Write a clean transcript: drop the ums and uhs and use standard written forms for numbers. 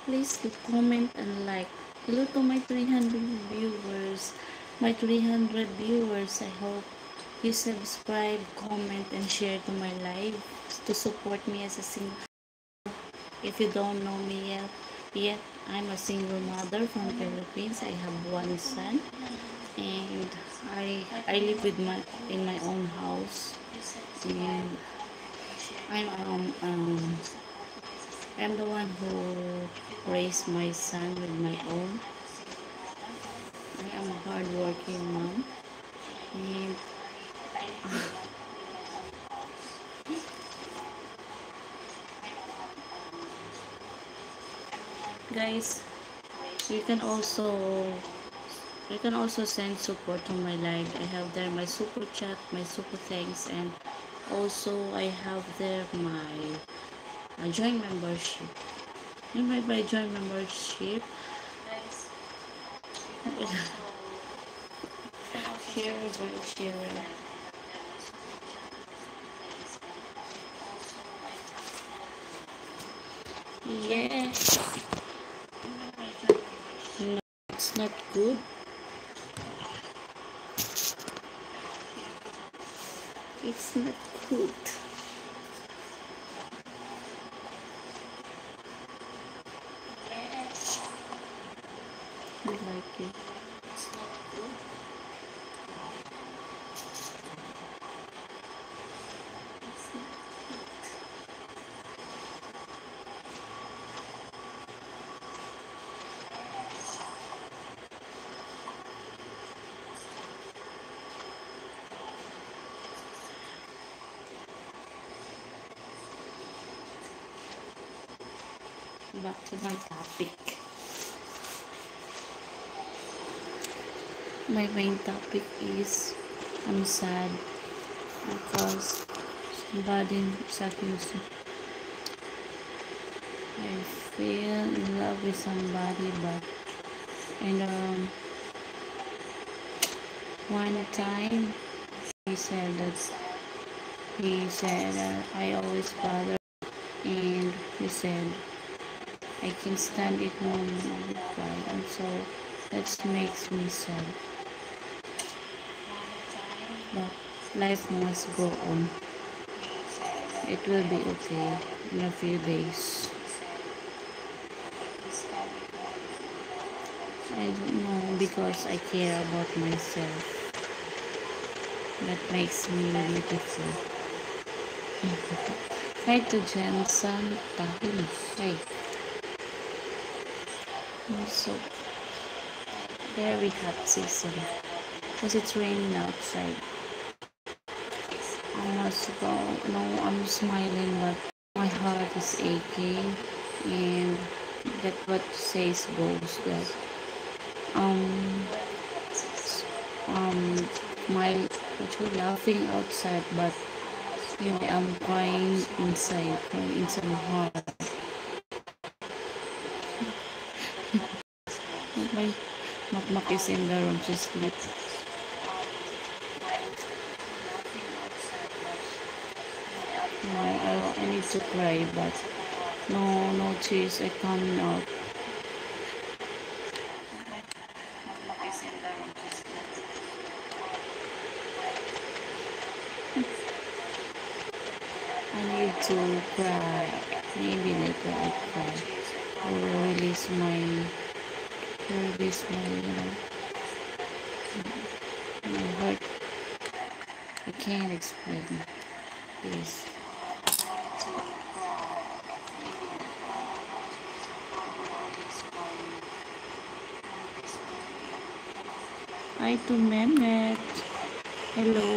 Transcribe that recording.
Please do comment and like. Hello to my 300 viewers. My 300 viewers, I hope you subscribe, comment, and share to my live to support me as a single. If you don't know me yet, I'm a single mother from Philippines. I have one son, and I live with my in my own house, and I'm I'm the one who raised my son with my own. I am a hardworking mom, and guys, you can also you can also send support to my live. I have there my super chat, my super thanks, and also I have there my join membership. And by join membership, share, share. Yeah, no, it's not good. It's not good. I like it. Back to my topic. My main topic is I'm sad because somebody is accusing. I feel in love with somebody, but and one time he said I always bother, and he said I can stand it no more, and so that makes me sad. But life must go on. It will be okay in a few days. I don't know, because I care about myself. That makes me beautiful. Hi to Jensen Tahil. Hey. So very hot season because it's raining outside. I must go. No, I'm smiling, but my heart is aching, and that what says goes that um my actually laughing outside, but I'm crying inside my heart. My makmak is in the room to sleep. No, I need to cry, but no tears are coming out. I need to cry. Maybe later I cry. Or release my heart. I can't explain. Please. Hi to Mehmet. Hello.